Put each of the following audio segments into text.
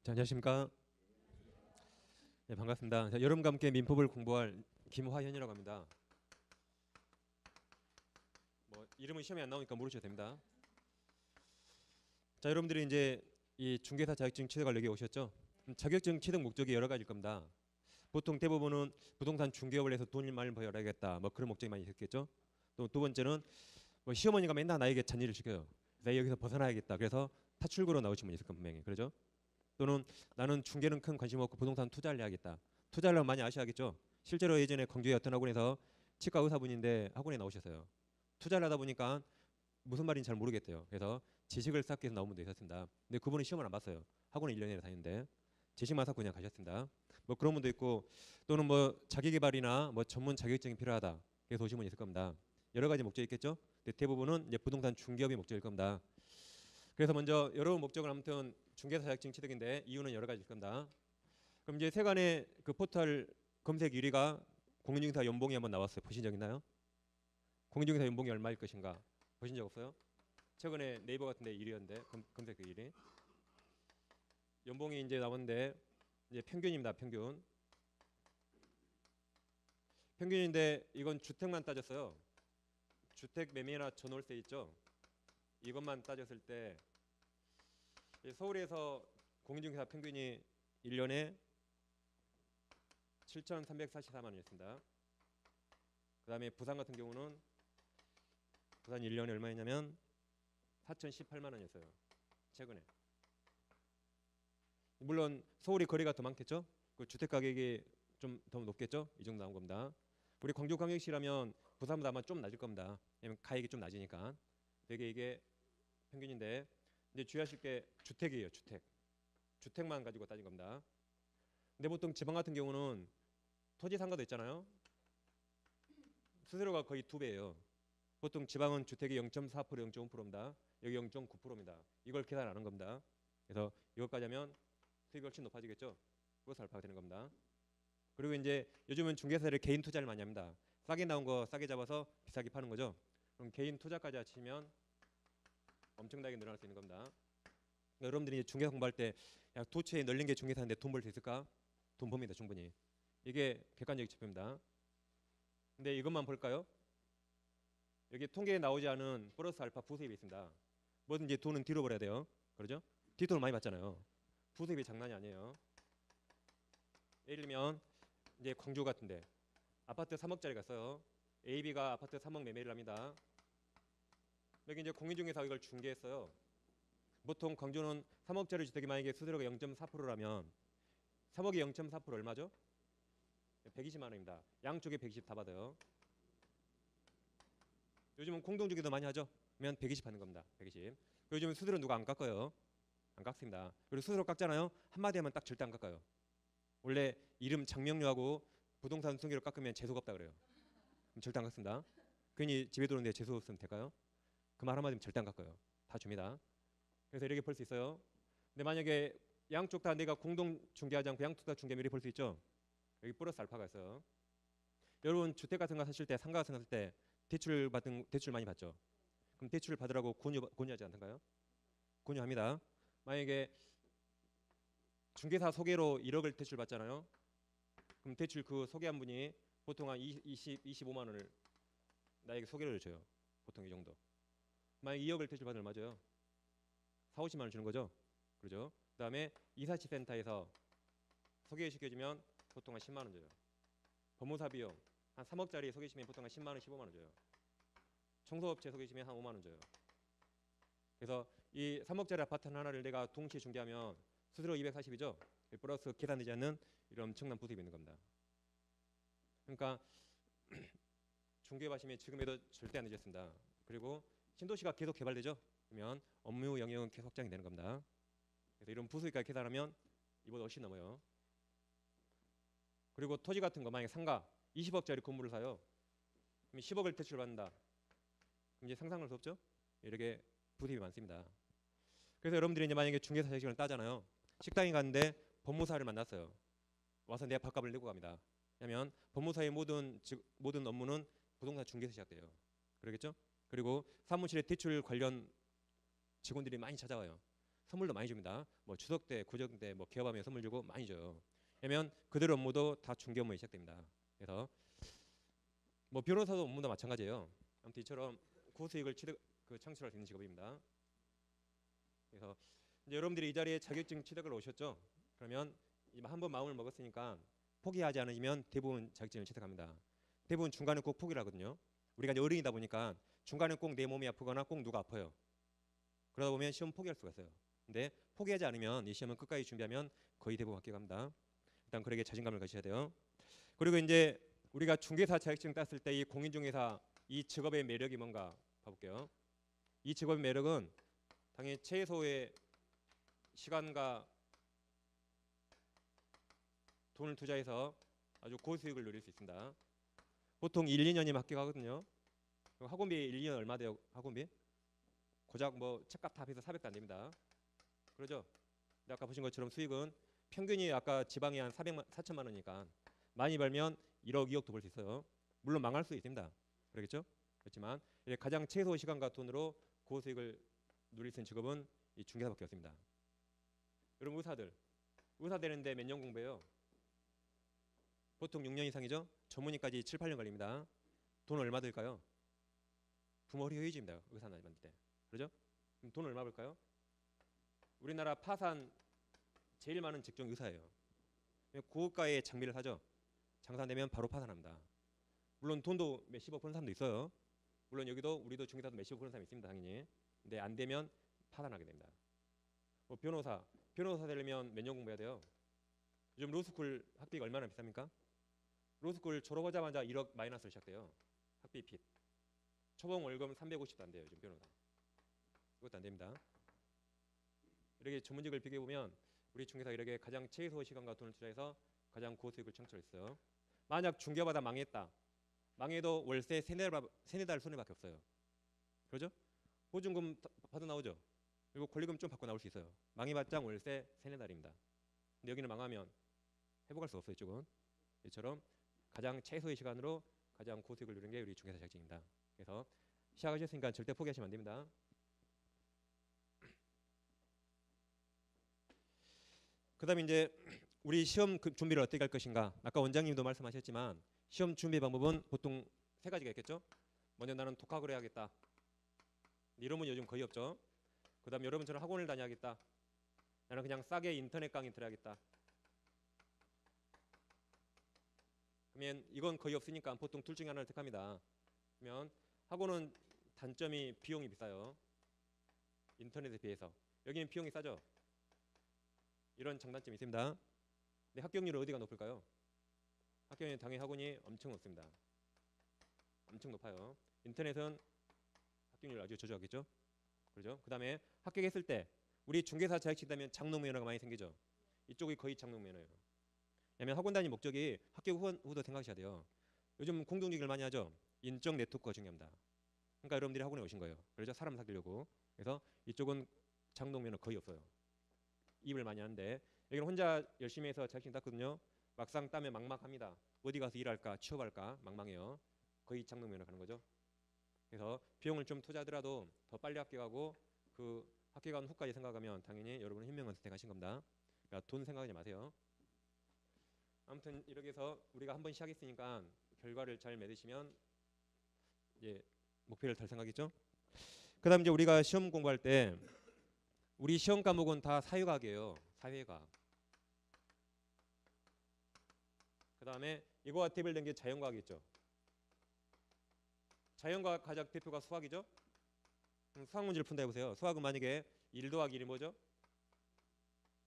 자, 안녕하십니까? 네, 반갑습니다. 자, 여러분과 함께 민법을 공부할 김화현이라고 합니다. 이름은 시험에 안 나오니까 모르셔도 됩니다. 자, 여러분들이 이제 이 중개사 자격증 취득을 여기 오셨죠? 자격증 취득 목적이 여러 가지일 겁니다. 보통 대부분은 부동산 중개업을 해서 돈을 많이 벌어야겠다. 그런 목적이 많이 있었겠죠? 또 두 번째는 시어머니가 맨날 나에게 잔일을 시켜요. 내가 여기서 벗어나야겠다. 그래서 타출구로 나오신 분이 있을 겁니다. 분명히. 그러죠? 또는 나는 중개는 큰 관심 없고 부동산 투자를 해야겠다. 투자를 하면 많이 아셔야겠죠. 실제로 예전에 광주의 어떤 학원에서 치과 의사분인데 학원에 나오셨어요. 투자를 하다 보니까 무슨 말인지 잘 모르겠대요. 그래서 지식을 쌓기 위해서 나온 분도 있었습니다. 근데 그분은 시험을 안 봤어요. 학원에 1년이나 다녔는데 지식만 쌓고 그냥 가셨습니다. 그런 분도 있고 또는 자기 개발이나 전문 자격증이 필요하다. 그래서 오신 분이 있을 겁니다. 여러 가지 목적이 있겠죠. 근데 대부분은 이제 부동산 중개업이 목적일 겁니다. 그래서 먼저 여러 목적을 아무튼 중개사 자격증 취득인데 이유는 여러 가지일 겁니다. 그럼 이제 세간의 그 포털 검색 1위가 공인중개사 연봉이 한번 나왔어요. 보신 적 있나요? 공인중개사 연봉이 얼마일 것인가 보신 적 없어요? 최근에 네이버 같은 데 1위였는데 검색 1위. 연봉이 이제 나왔는데 이제 평균입니다. 평균인데 이건 주택만 따졌어요. 주택 매매나 전월세 있죠? 이것만 따졌을 때 서울에서 공인중개사 평균이 1년에 7,344만 원이었습니다. 그 다음에 부산 같은 경우는 부산 1년에 얼마였냐면 4,018만 원이었어요. 최근에. 물론 서울이 거리가 더 많겠죠. 그 주택 가격이 좀 더 높겠죠. 이 정도 나온 겁니다. 우리 광주광역시라면 부산보다 아마 좀 낮을 겁니다. 왜냐면 가액이 좀 낮으니까. 되게 이게 평균인데 이제 주의하실 게 주택이에요. 주택만 가지고 따진 겁니다. 근데 보통 지방 같은 경우는 토지 상가도 있잖아요. 수수료가 거의 2배예요. 보통 지방은 주택이 0.4%, 0.5%입니다. 여기 0.9%입니다. 이걸 계산 안 한 겁니다. 그래서 이것까지 하면 수익이 훨씬 높아지겠죠. 그것을 알파가 되는 겁니다. 그리고 이제 요즘은 중개사들이 개인 투자를 많이 합니다. 싸게 나온 거 싸게 잡아서 비싸게 파는 거죠. 그럼 개인 투자까지 합치면 엄청나게 늘어날 수 있는 겁니다. 그러니까 여러분들이 중개사 공부할 때 도처에 널린 게 중개사인데 돈 벌 수 있을까? 돈 법니다. 충분히. 이게 객관적인 지표입니다. 근데 이것만 볼까요? 여기 통계에 나오지 않은 플러스 알파 부수입이 있습니다. 뭐든지 돈은 뒤로 벌어야 돼요. 그러죠? 뒷돈을 많이 받잖아요. 부수입이 장난이 아니에요. 예를 들면 이제 광주 같은데 아파트 3억짜리가 있어요. AB가 아파트 3억 매매를 합니다. 여기 이제 공인중개사가 이걸 중개했어요. 보통 광주는 3억짜리 주택이 만약에 수수료가 0.4%라면 3억에 0.4% 얼마죠? 120만 원입니다. 양쪽에 120 다 받아요. 요즘은 공동주기도 많이 하죠. 그러면 120 받는 겁니다. 120. 요즘은 수수료 누가 안 깎아요? 안 깎습니다. 그리고 수수료 깎잖아요. 한마디 하면 딱 절대 안 깎아요. 원래 이름 장명료하고 부동산 수수료 깎으면 재수가 없다 그래요. 그럼 절대 안 깎습니다. 괜히 집에 들어오는데 재수 없으면 될까요? 그 말 한마디면 절대 안 깎아요. 다 줍니다. 그래서 이렇게 볼 수 있어요. 근데 만약에 양쪽 다 내가 공동 중개하지 않고 양쪽 다 중개하면 이렇게 볼 수 있죠. 여기 플러스 알파가 있어요. 여러분 주택 같은 거 사실 때 상가 같은 거 살 때 대출 많이 받죠. 그럼 대출을 받으라고 권유하지 않던가요? 권유합니다. 만약에 중개사 소개로 1억을 대출 받잖아요. 그럼 대출 그 소개한 분이 보통 한 25만 원을 나에게 소개를 줘요. 보통 이 정도. 만약 2억을 대출 받으면 얼마죠? 4, 50만 원 주는 거죠. 그렇죠? 그다음에 이사치 센터에서 소개시켜주면 보통 한 10만 원 줘요. 법무사 비용 한 3억짜리 소개시면 보통 한 10만 원, 15만 원 줘요. 청소업체 소개시면 한 5만 원 줘요. 그래서 이 3억짜리 아파트 하나를 내가 동시에 중개하면 수수료 240이죠. 플러스 계산되지 않는 이런 엄청난 부수입이 있는 겁니다. 그러니까 중개하시면 지금에도 절대 안 늦었습니다. 그리고 신도시가 계속 개발되죠. 그러면 업무 영역은 계속 확장이 되는 겁니다. 그래서 이런 부수익까지 계산하면 이보다 훨씬 넘어요. 그리고 토지 같은 거 만약에 상가 20억짜리 건물을 사요. 그럼 10억을 대출받는다. 그럼 이제 상상할 수 없죠? 이렇게 부수입이 많습니다. 그래서 여러분들이 이제 만약에 중개사 자격증을 따잖아요. 식당에 갔는데 법무사를 만났어요. 와서 내 밥값을 내고 갑니다. 왜냐하면 법무사의 모든 업무는 부동산 중개에서 시작돼요. 그러겠죠? 그리고 사무실에 대출 관련 직원들이 많이 찾아와요. 선물도 많이 줍니다. 뭐 추석 때, 구정 때, 뭐 개업하면 선물 주고 많이 줘요. 왜냐면 그들 업무도 다 중개 업무에 시작됩니다. 그래서 뭐 변호사도 업무도 마찬가지예요. 아무튼 이처럼 고수익을 창출할 수 있는 직업입니다. 그래서 이제 여러분들이 이 자리에 자격증 취득을 오셨죠? 그러면 한번 마음을 먹었으니까 포기하지 않으면 대부분 자격증을 취득합니다. 대부분 중간에 꼭 포기를 하거든요. 우리가 이제 어른이다 보니까 중간에 꼭 내 몸이 아프거나 꼭 누가 아파요. 그러다 보면 시험 포기할 수가 있어요. 근데 포기하지 않으면 이 시험은 끝까지 준비하면 거의 대부분 합격합니다. 일단 그에게 자신감을 가지셔야 돼요. 그리고 이제 우리가 중개사 자격증 땄을 때 이 공인중개사 이 직업의 매력이 뭔가 봐볼게요. 이 직업의 매력은 당연히 최소의 시간과 돈을 투자해서 아주 고수익을 누릴 수 있습니다. 보통 1, 2년이면 합격하거든요. 학원비 1, 2년 얼마 돼요? 학원비? 고작 뭐 책값 다 합해서 400도 안 됩니다. 그러죠? 근데 아까 보신 것처럼 수익은 평균이 아까 지방이 한 4천만 원이니까 많이 벌면 1억, 2억도 벌 수 있어요. 물론 망할 수 있습니다. 그렇겠죠? 그렇지만 가장 최소 시간과 돈으로 고수익을 누릴 수 있는 직업은 이 중개사밖에 없습니다. 여러분 의사 되는데 몇 년 공부해요? 보통 6년 이상이죠? 전문의까지 7, 8년 걸립니다. 돈 얼마 들까요? 부모리 회의지입니다. 의사 만들 때. 그러죠? 그럼 돈 얼마 벌까요? 우리나라 파산 제일 많은 직종 의사예요. 고가의 장비를 사죠. 장사되면 바로 파산합니다. 물론 돈도 몇십억 버는 사람도 있어요. 물론 여기도 우리도 중개사도 몇십억 버는 사람이 있습니다. 당연히. 근데 안 되면 파산하게 됩니다. 뭐 변호사 되려면 몇 년 공부해야 돼요? 요즘 로스쿨 학비가 얼마나 비쌉니까? 로스쿨 졸업하자마자 1억 마이너스로 시작돼요. 학비 빚. 초봉 월급 350도 안 돼요. 요즘 변호사. 그것도 안 됩니다. 이렇게 전문직을 비교해보면 우리 중개사 이렇게 가장 최소 시간과 돈을 투자해서 가장 고수익을 창출했어요. 만약 중개업하다 망했다. 망해도 월세 세네 달 손해밖에 없어요. 그러죠? 보증금 받아 나오죠. 그리고 권리금 좀 받고 나올 수 있어요. 망해봤자 월세 세네 달입니다. 근데 여기는 망하면 회복할 수 없어요. 이쪽은. 이처럼 가장 최소의 시간으로 가장 고수익을 누리는 게 우리 중개사 자격증입니다. 그래서 시작하셨으니까 절대 포기하시면 안 됩니다. 그다음에 이제 우리 시험 준비를 어떻게 할 것인가. 아까 원장님도 말씀하셨지만 시험 준비 방법은 보통 세 가지가 있겠죠. 먼저 나는 독학을 해야겠다. 이런 분 요즘 거의 없죠. 그다음 여러분처럼 학원을 다녀야겠다. 나는 그냥 싸게 인터넷 강의 들어야겠다. 그러면 이건 거의 없으니까 보통 둘 중에 하나를 택합니다. 그러면 학원은 단점이 비용이 비싸요. 인터넷에 비해서. 여기는 비용이 싸죠. 이런 장단점이 있습니다. 근데 합격률은 어디가 높을까요? 합격률은 당연히 학원이 엄청 높습니다. 엄청 높아요. 인터넷은 합격률 아주 저조하겠죠. 그렇죠? 그 다음에 합격했을 때 우리 중개사 자격증 있다면 장롱 면허가 많이 생기죠. 이쪽이 거의 장롱 면허예요. 왜냐하면 학원 다니는 목적이 합격 후도 생각하셔야 돼요. 요즘 공동주기를 많이 하죠. 인적 네트워크가 중요합니다. 그러니까 여러분들이 학원에 오신 거예요. 그렇죠? 사람 사귀려고. 그래서 이쪽은 장롱 면허 거의 없어요. 입을 많이 하는데 여기는 혼자 열심히 해서 자격증 땄거든요. 막상 따면 막막합니다. 어디 가서 일할까 취업할까 막막해요. 거의 장롱 면허 가는 거죠. 그래서 비용을 좀 투자하더라도 더 빨리 합격하고 그 합격한 후까지 생각하면 당연히 여러분은 현명한 선택하신 겁니다. 그러니까 돈 생각하지 마세요. 아무튼 이렇게 해서 우리가 한번 시작했으니까 결과를 잘 맺으시면 이제 목표를 달성하겠죠. 그다음 이제 우리가 시험 공부할 때 우리 시험 과목은 다 사회과학이에요. 사회과학. 그다음에 이거와 대별된 게 자연과학이죠. 자연과학 가장 대표가 수학이죠. 그럼 수학 문제를 푼다 해보세요. 수학은 만약에 1 더하기 1이 뭐죠?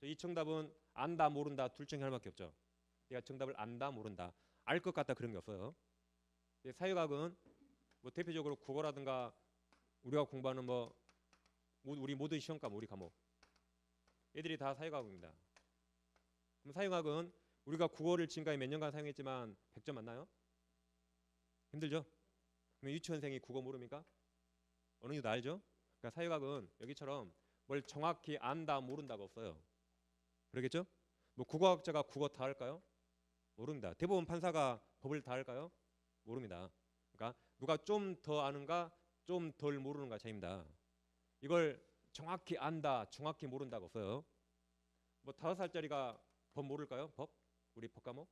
이 정답은 안다 모른다 둘 중에 하나밖에 없죠. 내가 정답을 안다 모른다 알 것 같다 그런 게 없어요. 사회과학은 뭐 대표적으로 국어라든가 우리가 공부하는 뭐 우리 모든 시험 과목 우리 과목 애들이 다 사회과학입니다. 그럼 사회과학은 우리가 국어를 지금까지 몇 년간 사용했지만 100점 맞나요? 힘들죠? 그럼 유치원생이 국어 모릅니까? 어느 정도 알죠? 그러니까 사회과학은 여기처럼 뭘 정확히 안다 모른다가 없어요. 그러겠죠? 뭐 국어학자가 국어 다 할까요? 모릅니다. 대법원 판사가 법을 다 할까요? 모릅니다. 그러니까 누가 좀 더 아는가 좀 덜 모르는가 차이입니다. 이걸 정확히 안다, 정확히 모른다가 없어요. 뭐 5살짜리가 법 모를까요? 법? 우리 법 과목?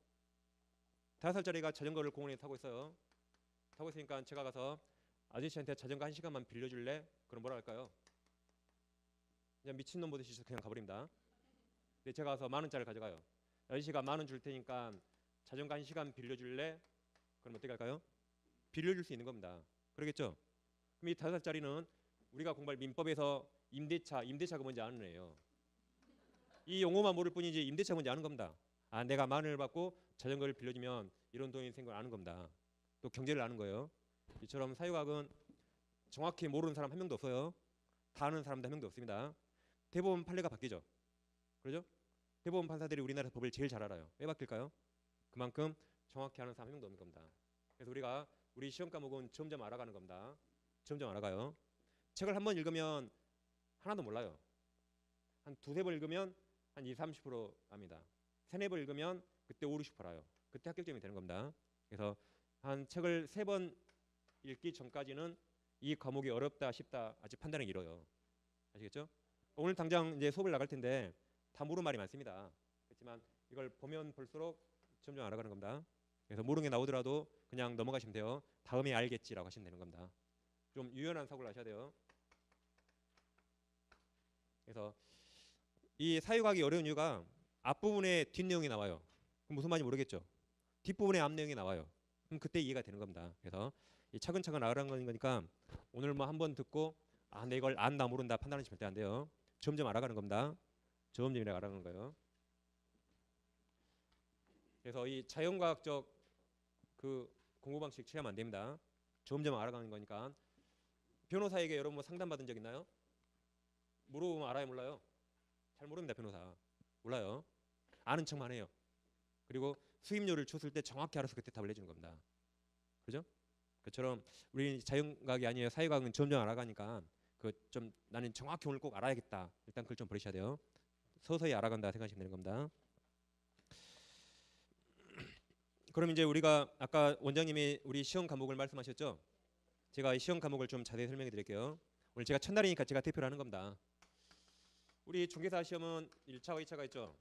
5살짜리가 자전거를 공원에 타고 있어요. 타고 있으니까 제가 가서 아저씨한테 자전거 1시간만 빌려줄래? 그럼 뭐라 할까요? 그냥 미친놈 보듯이 그냥 가버립니다. 근데 제가 가서 10,000원짜리를 가져가요. 아저씨가 10,000원 줄 테니까 자전거 1시간 빌려줄래? 그럼 어떻게 할까요? 빌려줄 수 있는 겁니다. 그러겠죠? 그럼 이 5살짜리는 우리가 공부할 민법에서 임대차가 뭔지 아는 애예요. 이 용어만 모를 뿐이지 임대차가 뭔지 아는 겁니다. 아, 내가 10,000원을 받고 자전거를 빌려주면 이런 돈이 생긴 걸 아는 겁니다. 또 경제를 아는 거예요. 이처럼 사유학은 정확히 모르는 사람 한 명도 없어요. 다 아는 사람도 한 명도 없습니다. 대법원 판례가 바뀌죠. 그렇죠? 대법원 판사들이 우리나라 법을 제일 잘 알아요. 왜 바뀔까요? 그만큼 정확히 아는 사람 한 명도 없는 겁니다. 그래서 우리가 우리 시험 과목은 점점 알아가는 겁니다. 점점 알아가요. 책을 한 번 읽으면 하나도 몰라요. 한 2-3번 읽으면 한 20-30% 압니다. 3-4번 읽으면 그때 5-60% 알아요. 그때 합격점이 되는 겁니다. 그래서 한 책을 3번 읽기 전까지는 이 과목이 어렵다 쉽다 아직 판단이 길어요. 아시겠죠? 오늘 당장 이제 수업을 나갈 텐데 다 모르는 말이 많습니다. 그렇지만 이걸 보면 볼수록 점점 알아가는 겁니다. 그래서 모르는 게 나오더라도 그냥 넘어가시면 돼요. 다음에 알겠지라고 하시면 되는 겁니다. 좀 유연한 사고를 하셔야 돼요. 그래서 이 사유과학이 어려운 이유가 앞부분에 뒷내용이 나와요. 그럼 무슨 말인지 모르겠죠. 뒷부분에 앞내용이 나와요. 그럼 그때 이해가 되는 겁니다. 그래서 이 차근차근 알아가는 거니까 오늘 뭐 한번 듣고 아, 내 이걸 안다 모른다 판단하시면 절대 안 돼요. 점점 알아가는 겁니다. 점점 알아가는 거예요. 그래서 이 자연과학적 그 공부 방식 취하면 안 됩니다. 점점 알아가는 거니까. 변호사에게 여러분 뭐 상담 받은 적 있나요? 물어보면 알아요, 몰라요? 잘 모릅니다. 변호사 몰라요. 아는 척만 해요. 그리고 수임료를 줬을 때 정확히 알아서 그때 답을 해주는 겁니다. 그죠? 그처럼 우리 자연과학이 아니에요. 사회과학은 점점 알아가니까 그 좀 나는 정확히 오늘 꼭 알아야겠다. 일단 그걸 좀 버리셔야 돼요. 서서히 알아간다 생각하시면 되는 겁니다. 그럼 이제 우리가 아까 원장님이 우리 시험 과목을 말씀하셨죠? 제가 이 시험 과목을 좀 자세히 설명해 드릴게요. 오늘 제가 첫날이니까 제가 대표를 하는 겁니다. 우리 중개사 시험은 1차와 2차가 있죠.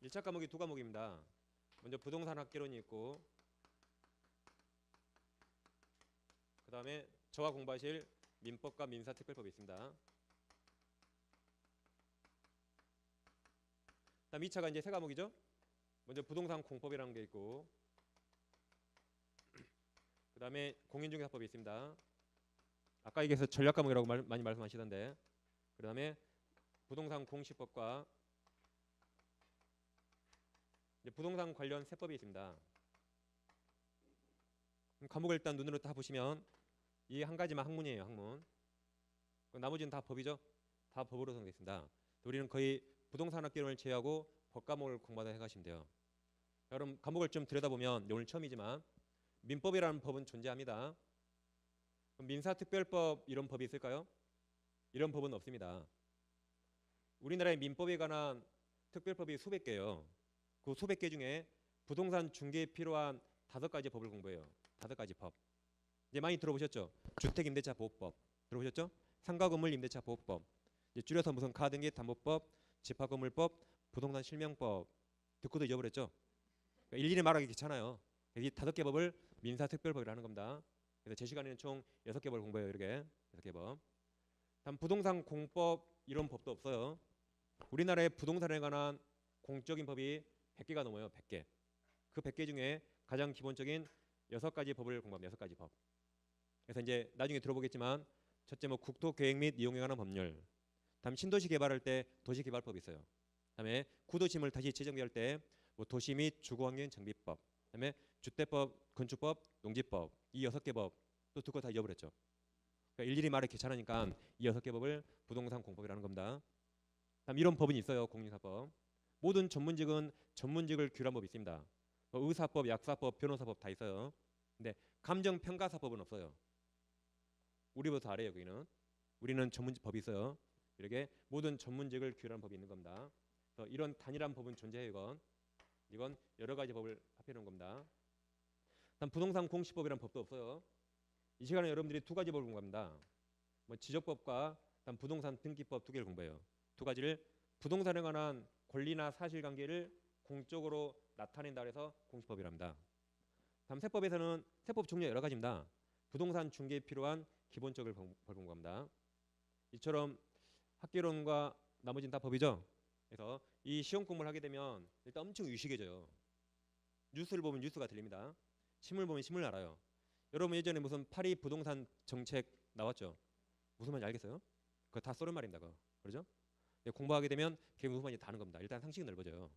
1차 과목이 2과목입니다. 먼저 부동산 학개론이 있고 그 다음에 저와 공부하실 민법과 민사특별법이 있습니다. 다음 2차가 이제 3과목이죠. 먼저 부동산 공법이라는 게 있고 그 다음에 공인중개사법이 있습니다. 아까 얘기해서 전략과목이라고 많이 말씀하시던데 그 다음에 부동산 공시법과 부동산 관련 세법이 있습니다. 과목을 일단 눈으로 다 보시면 이 한 가지만 학문이에요. 학문. 나머지는 다 법이죠. 다 법으로 정되어 있습니다. 우리는 거의 부동산 학개론을 제외하고 법 과목을 공부하다 생각하시면 돼요. 여러분 과목을 좀 들여다보면 오늘 처음이지만 민법이라는 법은 존재합니다. 민사특별법 이런 법이 있을까요? 이런 법은 없습니다. 우리나라의 민법에 관한 특별법이 수백 개예요. 그 수백 개 중에 부동산 중개에 필요한 5가지 법을 공부해요. 5가지 법. 이제 많이 들어보셨죠? 주택임대차보호법 들어보셨죠? 상가건물임대차보호법. 이제 줄여서 무슨 가등기담보법, 집합건물법, 부동산 실명법 듣고도 잊어버렸죠? 그러니까 일일이 말하기 귀찮아요. 이 5개 법을 민사특별법이라고 하는 겁니다. 그래서 제 시간에는 총 6개 법을 공부해요. 이렇게 6개 법. 다음 부동산 공법 이런 법도 없어요. 우리나라의 부동산에 관한 공적인 법이 100개가 넘어요. 100개. 그 100개 중에 가장 기본적인 6가지 법을 공부합니다. 6가지 법. 그래서 이제 나중에 들어보겠지만 첫째 뭐 국토계획 및 이용에 관한 법률. 다음 신도시 개발할 때 도시개발법이 있어요. 다음에 구도심을 다시 재정비할 때 뭐 도시 및 주거환경 정비법. 다음에 주택법, 건축법, 농지법. 이 6개 법 또 듣고 다 잊어버렸죠. 그러니까 일일이 말하기 귀찮으니까 이 6개 법을 부동산 공법이라는 겁니다. 다음 이런 법은 있어요. 공인사법. 모든 전문직은 전문직을 규율한 법이 있습니다. 의사법, 약사법, 변호사법 다 있어요. 근데 감정평가사법은 없어요. 우리보다 잘해요. 여기는. 우리는 전문직 법이 있어요. 이렇게 모든 전문직을 규율한 법이 있는 겁니다. 그래서 이런 단일한 법은 존재해요. 이건 여러 가지 법을 합해 놓은 겁니다. 다음 부동산 공시법이라는 법도 없어요. 이 시간에 여러분들이 2가지 법을 공부합니다. 뭐 지적법과 그다음 부동산 등기법 두 개를 공부해요. 두 가지를 부동산에 관한 권리나 사실관계를 공적으로 나타낸다 그래서 공시법이랍니다. 다음 세법에서는 세법 종류가 여러 가지입니다. 부동산 중개에 필요한 기본적을 법 공부합니다. 이처럼 학개론과 나머지는 다 법이죠. 그래서 이 시험 공부를 하게 되면 일단 엄청 유식해져요. 뉴스를 보면 뉴스가 들립니다. 신문을 보면 신문을 알아요. 여러분 예전에 무슨 파리 부동산 정책 나왔죠? 무슨 말인지 알겠어요? 그거 다 쏘는 말입니다. 그거. 그러죠? 공부하게 되면 그게 무슨 말인지 다 아는 겁니다. 일단 상식이 넓어져요.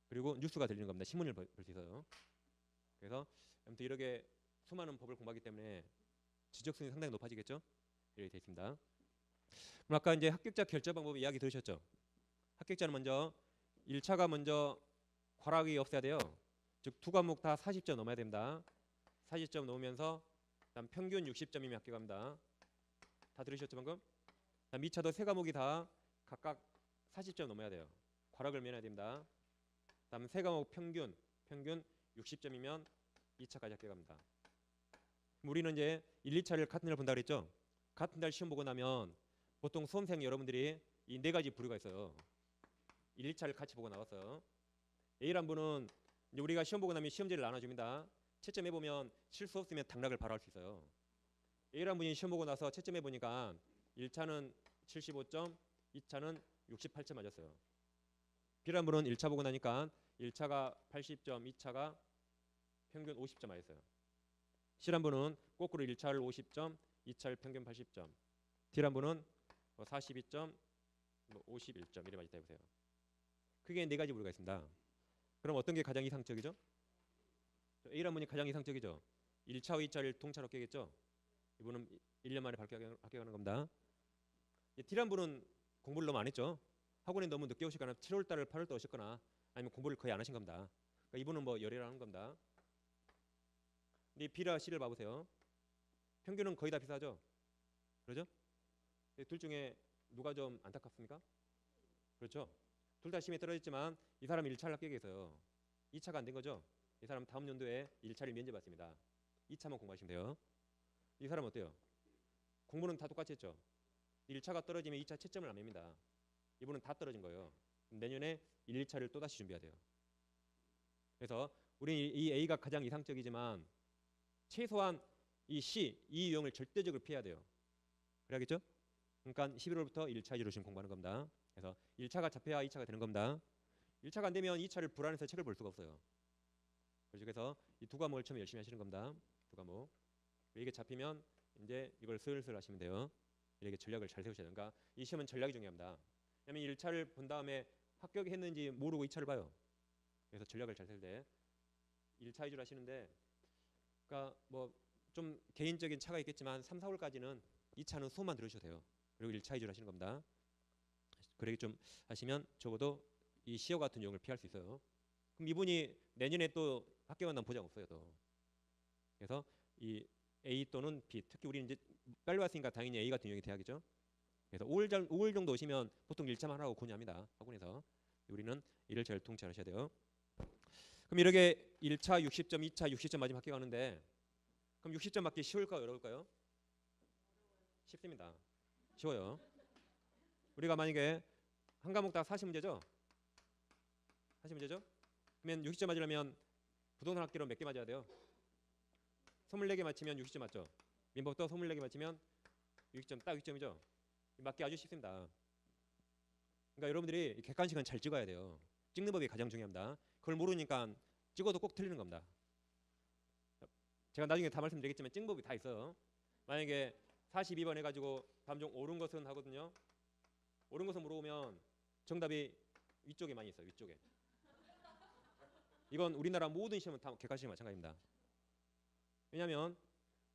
그리고 뉴스가 들리는 겁니다. 신문을 볼 수 있어요. 그래서 아무튼 이렇게 수많은 법을 공부하기 때문에 지적성이 상당히 높아지겠죠? 이렇게 되어 있습니다. 그럼 아까 이제 합격자 결제 방법 이야기 들으셨죠? 합격자는 먼저 1차가 먼저 과락이 없어야 돼요. 즉 두 과목 다 40점 넘어야 됩니다. 40점 넘으면서 그다음 평균 60점이면 합격합니다. 다 들으셨죠 방금? 그다음 2차도 세 과목이 다 각각 40점 넘어야 돼요. 과락을 면해야 됩니다. 그다음 세 과목 평균 60점이면 2차까지 합격합니다. 우리는 이제 1, 2차를 같은 날 본다 그랬죠? 같은 날 시험 보고 나면 보통 수험생 여러분들이 이 네 가지 부류가 있어요. 1, 2차를 같이 보고 나왔어요. A란 분은 이제 우리가 시험 보고 나면 시험지를 나눠줍니다. 채점해 보면 실수 없으면 당락을 바로 할 수 있어요. A란 분이 시험 보고 나서 채점해 보니까 1차는 75점, 2차는 68점 맞았어요. B란 분은 1차 보고 나니까 1차가 80점, 2차가 평균 50점 맞았어요. C란 분은 거꾸로 1차를 50점, 2차를 평균 80점. D란 분은 42점, 51점 이래 맞았다 해보세요. 크게 네 가지 부류가 있습니다. 그럼 어떤 게 가장 이상적이죠? A란 분이 가장 이상적이죠. 1차와 2차를 동차로 합격했죠. 이분은 1년 만에 합격하는 겁니다. D란 분은 공부를 너무 안 했죠. 학원에 너무 늦게 오시거나 7월 달을 8월 달 오셨거나 아니면 공부를 거의 안 하신 겁니다. 그러니까 이분은 뭐 열혈하는 겁니다. 근데 B랑 C를 봐보세요. 평균은 거의 다 비슷하죠. 그렇죠? 둘 중에 누가 좀 안타깝습니까? 그렇죠. 둘 다 시험에 떨어졌지만 이 사람은 1차를 합격해서요. 2차가 안 된 거죠. 이 사람 다음 연도에 1차를 면제받습니다. 2차만 공부하시면 돼요. 이 사람은 어때요? 공부는 다 똑같이 했죠. 1차가 떨어지면 2차 채점을 안 맵니다. 이분은 다 떨어진 거예요. 내년에 1, 2차를 또다시 준비해야 돼요. 그래서 우리 이 A가 가장 이상적이지만 최소한 이 C, 이 유형을 절대적으로 피해야 돼요. 그래야겠죠? 그러니까 11월부터 1차 위주로 지금 공부하는 겁니다. 그래서 1차가 잡혀야 2차가 되는 겁니다. 1차가 안 되면 2차를 불안해서 책을 볼 수가 없어요. 그래서 이 두 과목을 처음 열심히 하시는 겁니다. 두 과목. 이게 잡히면 이제 이걸 슬슬 하시면 돼요. 이렇게 전략을 잘 세우셔야 돼요. 그러니까 이 시험은 전략이 중요합니다. 왜냐면 1차를 본 다음에 합격했는지 모르고 2차를 봐요. 그래서 전략을 잘 세울 때 1차 위주로 하시는데 그러니까 뭐 좀 개인적인 차가 있겠지만 3, 4월까지는 2차는 수업만 들으셔도 돼요. 그리고 1차 위주로 하시는 겁니다. 그렇게 좀 하시면 적어도 이 시어 같은 유형을 피할 수 있어요. 그럼 이분이 내년에 또 합격한다는 보장 없어요. 또. 그래서 이 A 또는 B, 특히 우리는 이제 빨리 왔으니까 당연히 A 같은 유형이 돼야겠죠. 그래서 5월 정도 오시면 보통 1차만 하고 권유합니다. 학원에서. 우리는 이를 잘 통찰하셔야 돼요. 그럼 이렇게 1차 60점, 2차 60점 맞으면 합격하는데 그럼 60점 맞기 쉬울까요? 어려울까요? 쉽습니다. 쉬워요. 우리가 만약에 한 과목 다 40문제죠? 40문제죠? 그러면 60점 맞으려면 부동산 학기로 몇 개 맞아야 돼요? 24개 맞히면 60점 맞죠? 민법도 24개 맞히면 60점, 딱 60점이죠? 맞기 아주 쉽습니다. 그러니까 여러분들이 객관식은 잘 찍어야 돼요. 찍는 법이 가장 중요합니다. 그걸 모르니까 찍어도 꼭 틀리는 겁니다. 제가 나중에 다 말씀드리겠지만 찍는 법이 다 있어요. 만약에 42번 해가지고 다음 중 옳은 것은 하거든요. 옳은 것은 물어보면 정답이 위쪽에 많이 있어요. 위쪽에. 이건 우리나라 모든 시험은 다 객관식이 마찬가지입니다. 왜냐하면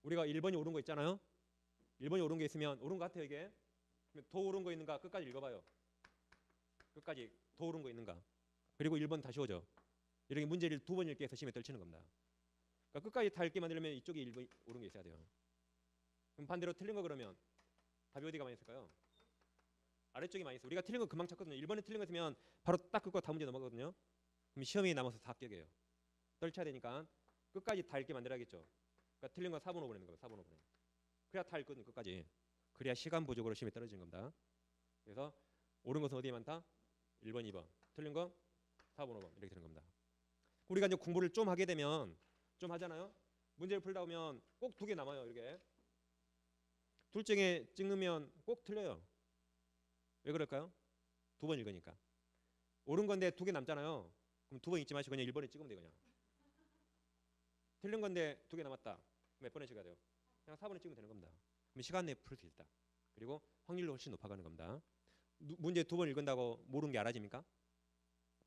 우리가 1번이 옳은 거 있잖아요. 1번이 옳은 게 있으면 옳은 거 같아요 이게. 더 옳은 거 있는가 끝까지 읽어봐요. 끝까지 더 옳은 거 있는가. 그리고 1번 다시 오죠. 이렇게 문제를 2번 읽게 해서 시험에 떨치는 겁니다. 그러니까 끝까지 다 읽게 만들려면 이쪽에 1번 옳은 게 있어야 돼요. 그럼 반대로 틀린 거 그러면 답이 어디가 많이 있을까요? 아래쪽이 많이 있어요. 우리가 틀린 거 금방 찾거든요. 1번에 틀린 거 있으면 바로 딱 그거 다음 문제 넘어가거든요. 그럼 시험이 남아서 다 합격이에요. 떨쳐야 되니까 끝까지 다 읽게 만들어야겠죠. 그러니까 틀린 거 4번 5번 있는 거예요. 4번 5번. 그래야 다 읽거든요. 끝까지. 그래야 시간 부족으로 시험에 떨어지는 겁니다. 그래서 옳은 것은 어디에 많다? 1번, 2번. 틀린 건 4번, 5번. 이렇게 되는 겁니다. 우리가 이제 공부를 좀 하게 되면 좀 하잖아요. 문제를 풀다 보면 꼭 2개 남아요. 이렇게. 둘 중에 찍으면 꼭 틀려요. 왜 그럴까요? 2번 읽으니까. 옳은 건데 2개 남잖아요. 그럼 2번 읽지 마시고 그냥 1번에 찍으면 돼요. 그냥. 틀린 건데 2개 남았다. 몇 번에 찍어야 돼요? 그냥 4번에 찍으면 되는 겁니다. 그럼 시간 내에 풀 수 있다. 그리고 확률도 훨씬 높아가는 겁니다. 문제 2번 읽은다고 모르는 게 알아집니까?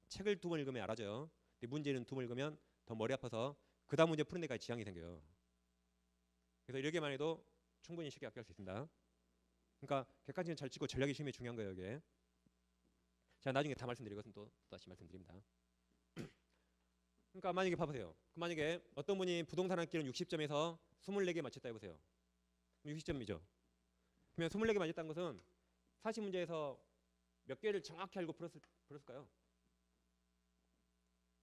책을 2번 읽으면 알아져요. 근데 문제는 2번 읽으면 더 머리 아파서 그 다음 문제 푸는 데까지 지장이 생겨요. 그래서 이렇게만 해도 충분히 쉽게 합격할 수 있습니다. 그러니까 객관식은 잘 찍고 전략이 시험이 중요한 거예요. 이게. 제가 나중에 다 말씀드릴 것은 또 다시 말씀드립니다. 그러니까 만약에 봐보세요. 만약에 어떤 분이 부동산 학기는 60점에서 24개 맞췄다 해보세요. 60점이죠. 그러면 24개 맞췄다는 것은 40문제에서 몇 개를 정확히 알고 풀었을까요?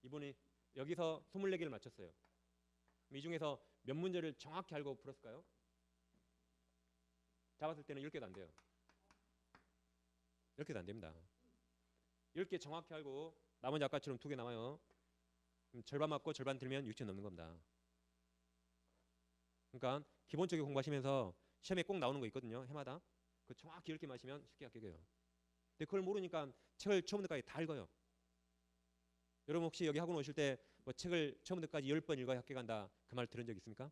이분이 여기서 24개를 맞췄어요. 이 중에서 몇 문제를 정확히 알고 풀었을까요? 잡았을 때는 10개도 안 돼요. 10개도 안 됩니다. 10개 정확히 알고 나머지 아까처럼 2개 남아요. 그럼 절반 맞고 절반 들면 6점 넘는 겁니다. 그러니까 기본적으로 공부하시면서 시험에 꼭 나오는 거 있거든요. 해마다. 그 정확히 10개 맞으면 쉽게 합격해요. 근데 그걸 모르니까 책을 처음부터까지 다 읽어요. 여러분 혹시 여기 학원 오실 때 뭐 책을 처음부터까지 10번 읽어야 합격한다 그 말 들은 적 있습니까?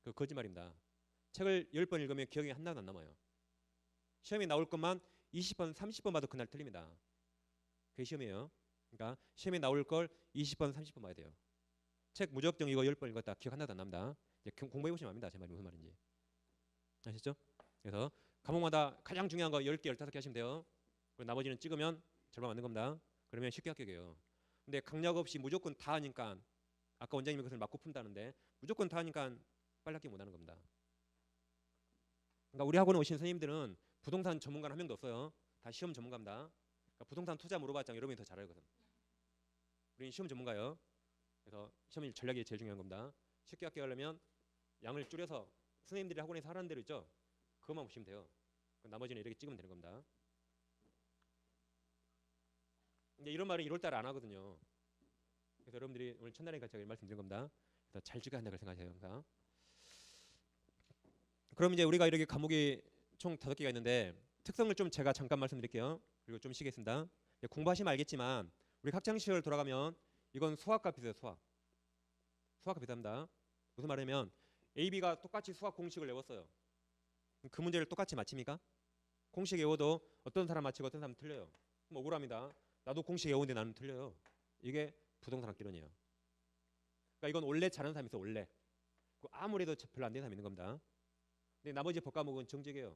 그 거짓말입니다. 책을 10번 읽으면 기억이 하나도 안 남아요. 시험에 나올 것만 20번, 30번 봐도 그날 틀립니다. 그게 시험이에요. 그러니까 시험에 나올 걸 20번, 30번 봐야 돼요. 책 무조건 이거 10번 읽었다 기억 하나도 안 납니다. 이제 공부해 보시면 압니다. 제 말이 무슨 말인지. 아시죠? 그래서 과목마다 가장 중요한 거 10개, 15개 하시면 돼요. 그리고 나머지는 찍으면 절반 맞는 겁니다. 그러면 쉽게 합격해요. 근데 강약 없이 무조건 다 하니까 아까 원장님이 그것을 맞고 푼다는데 무조건 다 하니까 빨리 합격 못하는 겁니다. 그러니까 우리 학원에 오신 선생님들은 부동산 전문가는 한 명도 없어요. 다 시험 전문가입니다. 그러니까 부동산 투자 물어봤자 여러분이 더 잘 알거든. 우리는 시험 전문가예요. 그래서 시험 전략이 제일 중요한 겁니다. 쉽게 합격하려면 양을 줄여서 선생님들이 학원에서 하라는 대로 있죠. 그것만 보시면 돼요. 나머지는 이렇게 찍으면 되는 겁니다. 근데 이런 말은 1월 달에 안 하거든요. 그래서 여러분들이 오늘 첫날이니까 제가 말씀드린 겁니다. 그래서 잘 찍어야 한다고 생각하세요. 항상. 그럼 이제 우리가 이렇게 과목이 총 5개가 있는데 특성을 좀 제가 잠깐 말씀드릴게요. 그리고 좀 쉬겠습니다. 공부하시면 알겠지만 우리 학창시절 돌아가면 이건 수학과 비슷해요. 수학과 비슷합니다. 무슨 말이냐면 A, B가 똑같이 수학 공식을 외웠어요. 그 문제를 똑같이 맞힙니까? 공식 외워도 어떤 사람 맞히고 어떤 사람 틀려요. 그럼 억울합니다. 나도 공식 외우는데 나는 틀려요. 이게 부동산 학기론이에요. 그러니까 이건 원래 잘하는 사람이 있어. 원래. 아무래도 별로 안 되는 사람이 있는 겁니다. 근데 나머지 법 과목은 정직해요.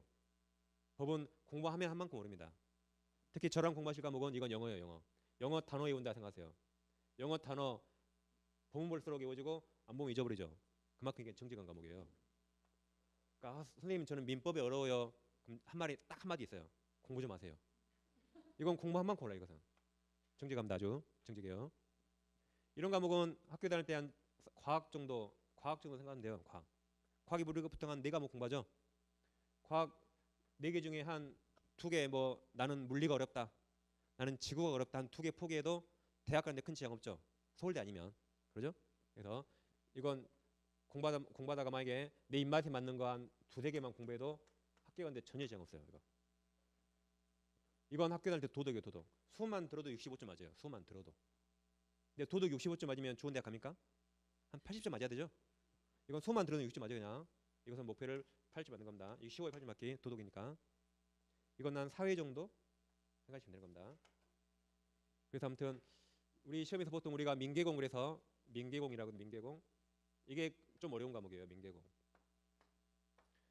법은 공부하면 한 만큼 오릅니다. 특히 저랑 공부하실 과목은 이건 영어예요. 영어. 영어 단어 외운다 생각하세요. 영어 단어 보면 볼수록 외워지고 안 보면 잊어버리죠. 그만큼 이게 정직한 과목이에요. 그러니까 선생님 저는 민법이 어려워요. 그럼 딱 한마디 있어요. 공부 좀 하세요. 이건 공부 한 만큼 올라 이것은. 정직합니다. 아주 정직해요. 이런 과목은 학교 다닐 때 한 과학 정도 생각하면 돼요. 과학이 우리가 보통 한 4과목 공부하죠. 과학 4개 중에 한 2개 뭐 나는 물리가 어렵다. 나는 지구가 어렵다. 한 2개 포기해도 대학 가는데 큰 지장 없죠. 서울대 아니면. 그러죠? 그래서 이건 공부하다가 만약에 내 입맛에 맞는 거 한 2-3개만 공부해도 학교 가는데 전혀 지장 없어요. 이건 학교 다닐 때 도덕이에요. 도덕. 수만 들어도 65점 맞아요. 수만 들어도. 근데 도덕 65점 맞으면 좋은 대학 갑니까? 한 80점 맞아야 되죠. 이건 수만 들어도 60점 맞아요. 그냥. 이것은 목표를 80점 맞는 겁니다. 이게 15에 80점 맞기 도덕이니까. 이건 한 4회 정도 생각하시면 되는 겁니다. 그래서 아무튼 우리 시험에서 보통 우리가 민계공을 해서 민계공이라고 민계공 이게 좀 어려운 과목이에요. 민계공.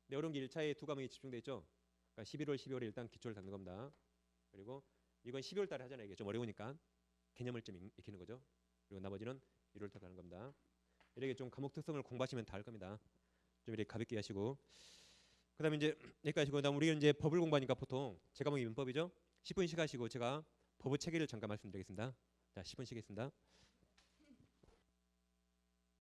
근데 어려운 게 1차에 2과목이 집중돼 있죠. 그러니까 11월, 12월에 일단 기초를 잡는 겁니다. 그리고 이건 12월 달에 하잖아요. 이게 좀 어려우니까 개념을 좀 익히는 거죠. 그리고 나머지는 1월 달에 하는 겁니다. 이렇게 좀 과목 특성을 공부하시면 다 할 겁니다. 좀 이렇게 가볍게 하시고 그다음에 이제 여기까지 하시고 그다음 우리는 이제 법을 공부하니까 보통 제 과목이 민법이죠. 10분 쉬가시고 제가 법의 체계를 잠깐 말씀드리겠습니다. 자, 10분 쉬겠습니다.